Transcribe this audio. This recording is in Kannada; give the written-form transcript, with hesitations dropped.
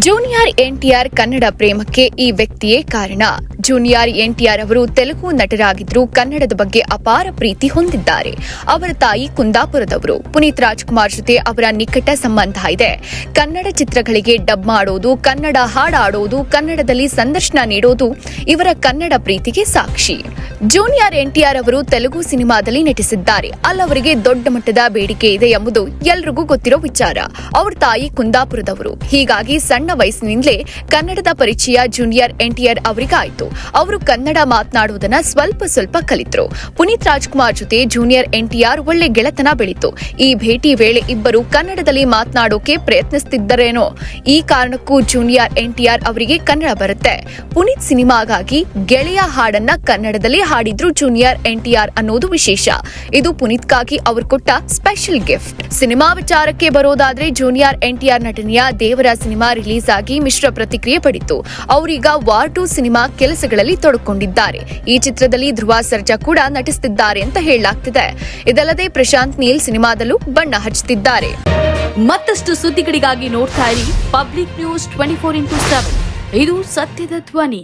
ಜೂನಿಯರ್ ಎನ್ಟಿಆರ್ ಕನ್ನಡ ಪ್ರೇಮಕ್ಕೆ ಈ ವ್ಯಕ್ತಿಯೇ ಕಾರಣ. ಜೂನಿಯರ್ ಎನ್ಟಿಆರ್ ಅವರು ತೆಲುಗು ನಟರಾಗಿದ್ದರೂ ಕನ್ನಡದ ಬಗ್ಗೆ ಅಪಾರ ಪ್ರೀತಿ ಹೊಂದಿದ್ದಾರೆ. ಅವರ ತಾಯಿ ಕುಂದಾಪುರದವರು. ಪುನೀತ್ ರಾಜ್ಕುಮಾರ್ ಜೊತೆ ಅವರ ನಿಕಟ ಸಂಬಂಧ ಇದೆ. ಕನ್ನಡ ಚಿತ್ರಗಳಿಗೆ ಡಬ್ ಮಾಡೋದು, ಕನ್ನಡ ಹಾಡಾಡೋದು, ಕನ್ನಡದಲ್ಲಿ ಸಂದರ್ಶನ ನೀಡೋದು ಇವರ ಕನ್ನಡ ಪ್ರೀತಿಗೆ ಸಾಕ್ಷಿ. ಜೂನಿಯರ್ ಎನ್ಟಿಆರ್ ಅವರು ತೆಲುಗು ಸಿನಿಮಾದಲ್ಲಿ ನಟಿಸಿದ್ದಾರೆ. ಅಲ್ಲವರಿಗೆ ದೊಡ್ಡ ಮಟ್ಟದ ಬೇಡಿಕೆ ಇದೆ ಎಂಬುದು ಎಲ್ರಿಗೂ ಗೊತ್ತಿರೋ ವಿಚಾರ. ಅವರ ತಾಯಿ ಕುಂದಾಪುರದವರು. ಹೀಗಾಗಿ ಸಣ್ಣ ವಯಸ್ಸಿನಿಂದಲೇ ಕನ್ನಡದ ಪರಿಚಯ ಜೂನಿಯರ್ ಎನ್ಟಿಆರ್ ಅವರಿಗಾಯಿತು. ಅವರು ಕನ್ನಡ ಮಾತನಾಡುವುದನ್ನ ಸ್ವಲ್ಪ ಕಲಿತರು. ಪುನೀತ್ ರಾಜ್ಕುಮಾರ್ ಜೊತೆ ಜೂನಿಯರ್ ಎನ್ಟಿಆರ್ ಒಳ್ಳೆ ಗೆಳೆತನ ಬೆಳೀತು. ಈ ಭೇಟಿ ವೇಳೆ ಇಬ್ಬರು ಕನ್ನಡದಲ್ಲಿ ಮಾತನಾಡೋಕೆ ಪ್ರಯತ್ನಿಸುತ್ತಿದ್ದರೇನೋ. ಈ ಕಾರಣಕ್ಕೂ ಜೂನಿಯರ್ ಎನ್ಟಿಆರ್ ಅವರಿಗೆ ಕನ್ನಡ ಬರುತ್ತೆ. ಪುನೀತ್ ಸಿನಿಮಾಗಾಗಿ ಗೆಳೆಯ ಹಾಡನ್ನ ಕನ್ನಡದಲ್ಲಿ ಹಾಡಿದ್ರು ಜೂನಿಯರ್ ಎನ್ಟಿಆರ್ ಅನ್ನೋದು ವಿಶೇಷ. ಇದು ಪುನೀತ್ಗಾಗಿ ಅವರು ಕೊಟ್ಟ ಸ್ಪೆಷಲ್ ಗಿಫ್ಟ್. ಸಿನಿಮಾ ವಿಚಾರಕ್ಕೆ ಬರೋದಾದ್ರೆ ಜೂನಿಯರ್ ಎನ್ಟಿಆರ್ ನಟನೆಯ ದೇವರ ಸಿನಿಮಾ ರಿಲೀಸ್ ಆಗಿ ಮಿಶ್ರ ಪ್ರತಿಕ್ರಿಯೆ ಪಡಿತು. ಅವರೀಗ ವಾರ್ 2 ಸಿನಿಮಾ ಕೆಲಸಗಳಲ್ಲಿ ತೊಡಕೊಂಡಿದ್ದಾರೆ. ಈ ಚಿತ್ರದಲ್ಲಿ ಧ್ರುವ ಸರ್ಜಾ ಕೂಡ ನಟಿಸುತ್ತಿದ್ದಾರೆ ಅಂತ ಹೇಳಲಾಗ್ತಿದೆ. ಇದಲ್ಲದೆ ಪ್ರಶಾಂತ್ ನೀಲ್ ಸಿನಿಮಾದಲ್ಲೂ ಬಣ್ಣ ಹಚ್ಚುತ್ತಿದ್ದಾರೆ. ಮತ್ತಷ್ಟು ಸುದ್ದಿಗಳಿಗಾಗಿ ನೋಡ್ತಾ ಇರಿ ಪಬ್ಲಿಕ್ ನ್ಯೂಸ್ 24x7. ಇದು ಸತ್ಯದ ಧ್ವನಿ.